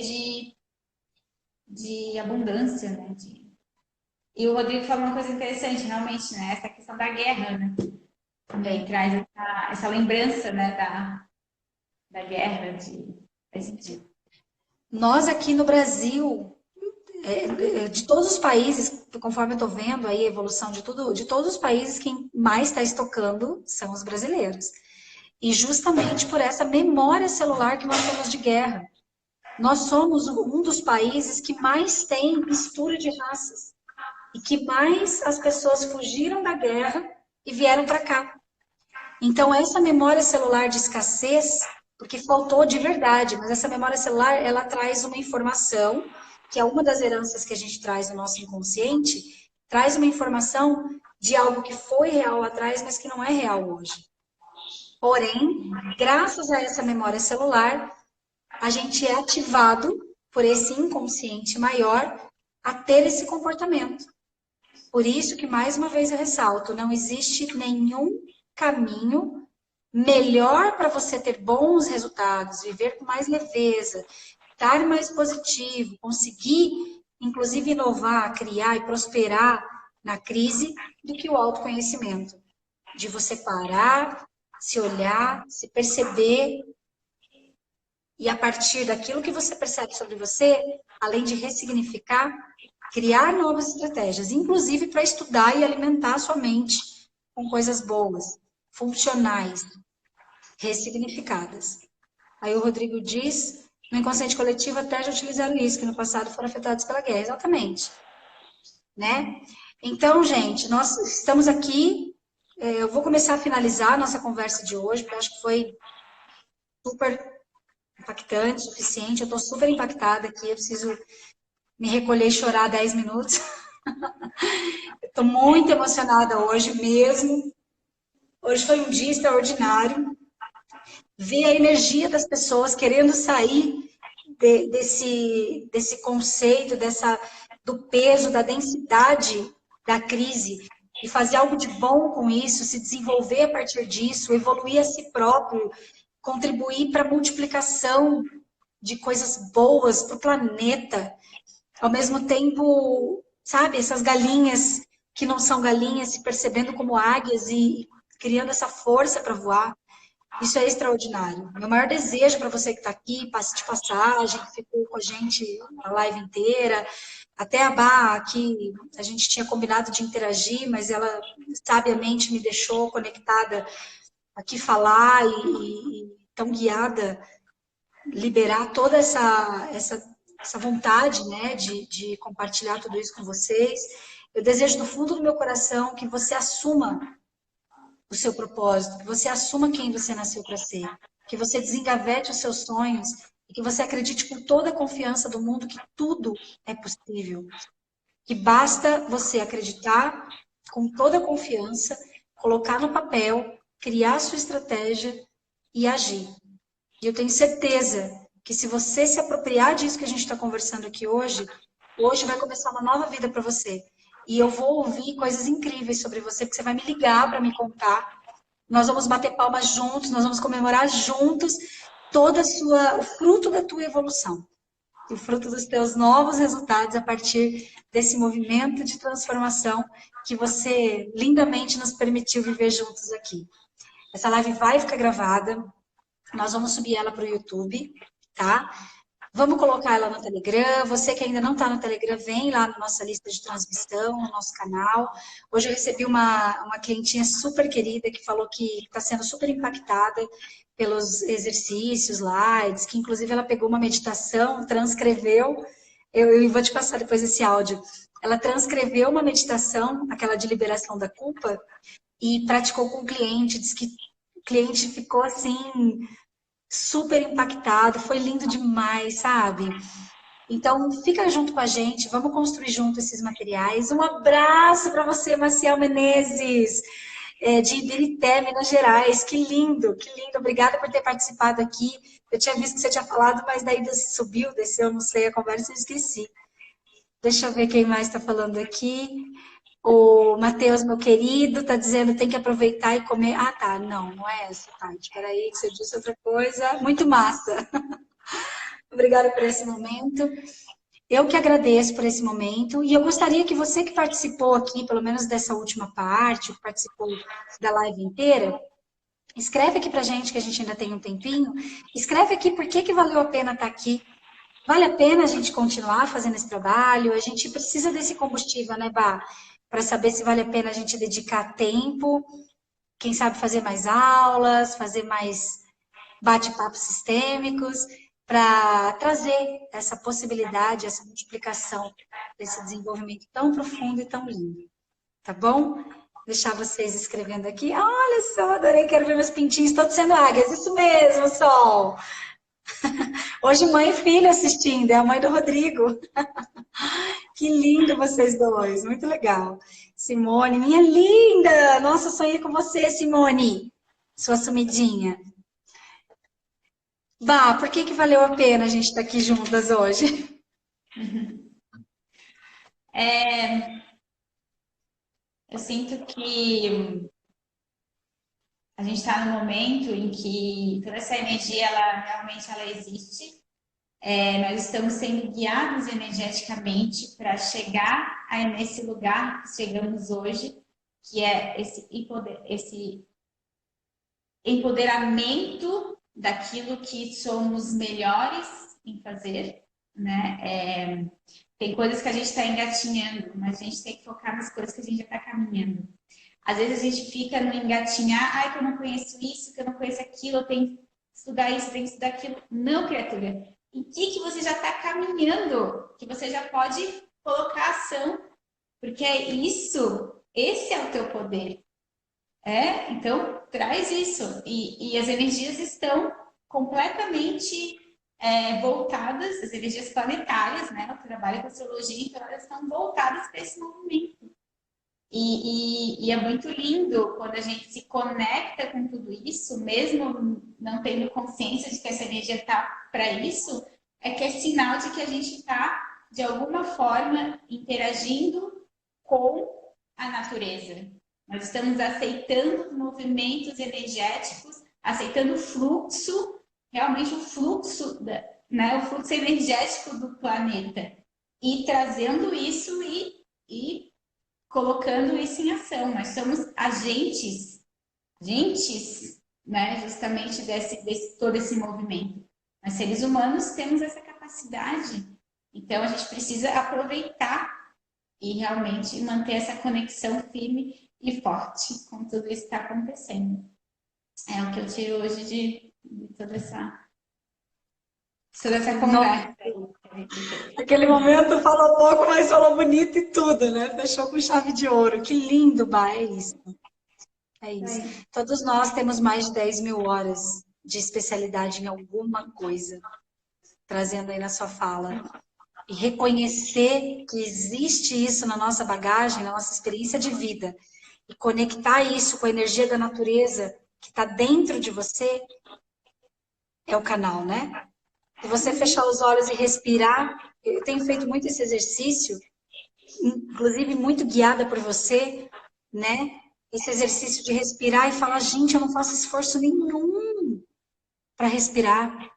de abundância, né? E o Rodrigo falou uma coisa interessante, realmente, né? Essa questão da guerra, né? Também traz essa lembrança, né? Da guerra, faz sentido. Nós aqui no Brasil, de todos os países, conforme eu estou vendo aí a evolução de tudo, de todos os países, quem mais está estocando são os brasileiros. E justamente por essa memória celular que nós temos de guerra. Nós somos um dos países que mais tem mistura de raças. E que mais as pessoas fugiram da guerra e vieram para cá. Então, essa memória celular de escassez, porque faltou de verdade, mas essa memória celular, ela traz uma informação, que é uma das heranças que a gente traz no nosso inconsciente, traz uma informação de algo que foi real lá atrás, mas que não é real hoje. Porém, graças a essa memória celular, a gente é ativado por esse inconsciente maior a ter esse comportamento. Por isso que, mais uma vez, eu ressalto, não existe nenhum caminho melhor para você ter bons resultados, viver com mais leveza, estar mais positivo, conseguir, inclusive, inovar, criar e prosperar na crise, do que o autoconhecimento. de você parar, se olhar, se perceber e a partir daquilo que você percebe sobre você, além de ressignificar, criar novas estratégias, inclusive para estudar e alimentar a sua mente com coisas boas, funcionais, ressignificadas. Aí o Rodrigo diz, no inconsciente coletivo até já utilizaram isso, que no passado foram afetados pela guerra. Exatamente, né? Então, gente, nós estamos aqui, eu vou começar a finalizar a nossa conversa de hoje, porque eu acho que foi super impactante, suficiente. Eu estou super impactada aqui, eu preciso me recolher e chorar 10 minutos. Estou muito emocionada hoje mesmo. Hoje foi um dia extraordinário. Ver a energia das pessoas querendo sair desse conceito, do peso, da densidade da crise e fazer algo de bom com isso, se desenvolver a partir disso, evoluir a si próprio, contribuir para a multiplicação de coisas boas para o planeta. Ao mesmo tempo, sabe, essas galinhas que não são galinhas se percebendo como águias e criando essa força para voar. Isso é extraordinário. Meu maior desejo para você que está aqui, passe de passagem, que ficou com a gente a live inteira, até a Bá, que a gente tinha combinado de interagir, mas ela sabiamente me deixou conectada aqui falar e tão guiada, liberar toda essa vontade, né, de compartilhar tudo isso com vocês. Eu desejo do fundo do meu coração que você assuma o seu propósito, que você assuma quem você nasceu para ser, que você desengavete os seus sonhos e que você acredite com toda a confiança do mundo que tudo é possível. Que basta você acreditar com toda a confiança, colocar no papel, criar a sua estratégia e agir. E eu tenho certeza que se você se apropriar disso que a gente está conversando aqui hoje, hoje vai começar uma nova vida para você. E eu vou ouvir coisas incríveis sobre você, porque você vai me ligar para me contar. Nós vamos bater palmas juntos, nós vamos comemorar juntos o fruto da tua evolução. O fruto dos teus novos resultados a partir desse movimento de transformação que você lindamente nos permitiu viver juntos aqui. Essa live vai ficar gravada, nós vamos subir ela para o YouTube, tá? Vamos colocar ela no Telegram. Você que ainda não está no Telegram, vem lá na nossa lista de transmissão, no nosso canal. Hoje eu recebi uma clientinha super querida que falou que está sendo super impactada pelos exercícios lá, diz que inclusive ela pegou uma meditação, transcreveu, eu vou te passar depois esse áudio. Ela transcreveu uma meditação, aquela de liberação da culpa, e praticou com o cliente, diz que o cliente ficou assim super impactado, foi lindo demais, sabe? Então, fica junto com a gente, vamos construir junto esses materiais. Um abraço para você, Maciel Menezes, de Ibirité, Minas Gerais. Que lindo, que lindo. Obrigada por ter participado aqui. Eu tinha visto que você tinha falado, mas daí subiu, desceu, não sei, a conversa eu esqueci. Deixa eu ver quem mais está falando aqui. O Matheus, meu querido, está dizendo tem que aproveitar e comer. Ah, tá. Não, não é essa parte. Peraí, que você disse outra coisa. Muito massa. Obrigada por esse momento. Eu que agradeço por esse momento. E eu gostaria que você que participou aqui, pelo menos dessa última parte, que participou da live inteira, escreve aqui pra gente, que a gente ainda tem um tempinho. Escreve aqui por que valeu a pena estar aqui. Vale a pena a gente continuar fazendo esse trabalho? A gente precisa desse combustível, né, Bá? Para saber se vale a pena a gente dedicar tempo, quem sabe fazer mais aulas, fazer mais bate-papos sistêmicos, para trazer essa possibilidade, essa multiplicação desse desenvolvimento tão profundo e tão lindo. Tá bom? Deixar vocês escrevendo aqui. Olha só, adorei, quero ver meus pintinhos todos sendo águias. Isso mesmo, Sol. Hoje mãe e filho assistindo, é a mãe do Rodrigo. Que lindo vocês dois, muito legal. Simone, minha linda! Nossa, sonhei com você, Simone, sua sumidinha. Bah, por que valeu a pena a gente estar aqui juntas hoje? Eu sinto que a gente está num momento em que toda essa energia, ela realmente existe. Nós estamos sendo guiados energeticamente para chegar nesse lugar que chegamos hoje. que é esse empoderamento daquilo que somos melhores em fazer, né? Tem coisas que a gente está engatinhando, mas a gente tem que focar nas coisas que a gente já está caminhando. Às vezes a gente fica no engatinhar, ai, que eu não conheço isso, que eu não conheço aquilo, eu tenho que estudar isso, eu tenho que estudar aquilo. Não, criatura. Em que você já está caminhando, que você já pode colocar ação, porque é isso, esse é o teu poder. Então traz isso. E as energias estão completamente voltadas, as energias planetárias, né? Eu trabalho com astrologia, então elas estão voltadas para esse movimento. E é muito lindo quando a gente se conecta com tudo isso, mesmo não tendo consciência de que essa energia está para isso, é que é sinal de que a gente está, de alguma forma, interagindo com a natureza. Nós estamos aceitando movimentos energéticos, aceitando o fluxo, realmente o fluxo, né, o fluxo energético do planeta. E trazendo isso e colocando isso em ação. Nós somos agentes, né, justamente todo esse movimento. Nós, seres humanos, temos essa capacidade. Então, a gente precisa aproveitar e realmente manter essa conexão firme e forte com tudo isso que está acontecendo. É o que eu tiro hoje de toda essa conversa. Naquele momento falou pouco, mas falou bonito e tudo, né? Fechou com chave de ouro. Que lindo, Bá, é isso. É isso. Todos nós temos mais de 10 mil horas de especialidade em alguma coisa, trazendo aí na sua fala. E reconhecer que existe isso na nossa bagagem, na nossa experiência de vida, e conectar isso com a energia da natureza que está dentro de você, é o canal, né? Se você fechar os olhos e respirar, eu tenho feito muito esse exercício, inclusive muito guiada por você, né? Esse exercício de respirar e falar, gente, eu não faço esforço nenhum para respirar.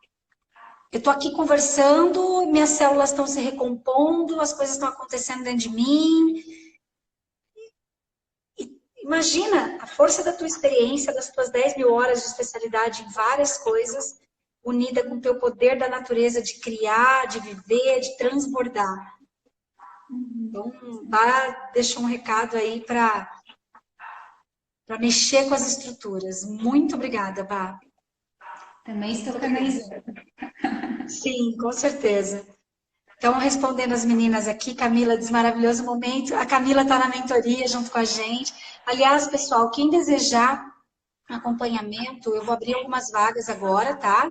Eu tô aqui conversando, minhas células estão se recompondo, as coisas estão acontecendo dentro de mim. Imagina a força da tua experiência, das tuas 10 mil horas de especialidade em várias coisas, unida com o teu poder da natureza de criar, de viver, de transbordar. Então, deixa um recado aí para mexer com as estruturas. Muito obrigada, Bá. Também estou canalizando. Sim, com certeza. Então, respondendo as meninas aqui, Camila diz maravilhoso momento. A Camila está na mentoria junto com a gente. Aliás, pessoal, quem desejar acompanhamento, eu vou abrir algumas vagas agora, tá?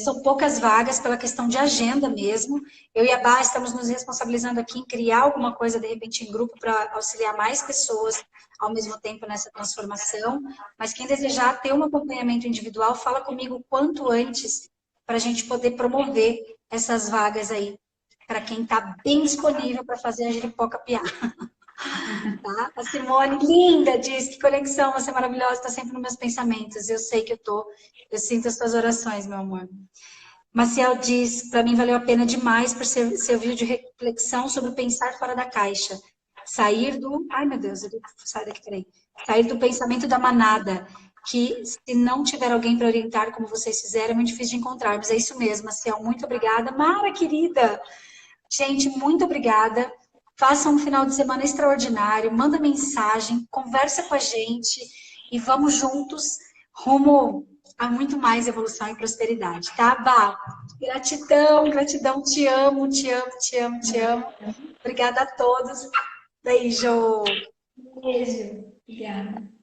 São poucas vagas pela questão de agenda mesmo. Eu e a Bá estamos nos responsabilizando aqui em criar alguma coisa, de repente, em grupo, para auxiliar mais pessoas ao mesmo tempo nessa transformação. Mas quem desejar ter um acompanhamento individual, fala comigo quanto antes, para a gente poder promover essas vagas aí, para quem está bem disponível para fazer a Jeripoca piar. Tá? A Simone, linda, diz que conexão, você é maravilhosa, está sempre nos meus pensamentos. Eu sei que eu sinto as tuas orações, meu amor. Maciel diz, para mim valeu a pena demais por seu vídeo de reflexão sobre pensar fora da caixa. Sair do... Ai, meu Deus, sai daqui, peraí. Sair do pensamento da manada, que se não tiver alguém para orientar como vocês fizeram, é muito difícil de encontrar. Mas é isso mesmo, Maciel, muito obrigada. Mara, querida! Gente, muito obrigada. Faça um final de semana extraordinário, manda mensagem, conversa com a gente e vamos juntos rumo a muito mais evolução e prosperidade, tá, Bá? Gratidão, gratidão, te amo, te amo, te amo, te amo. Obrigada a todos. Beijo. Beijo. Obrigada.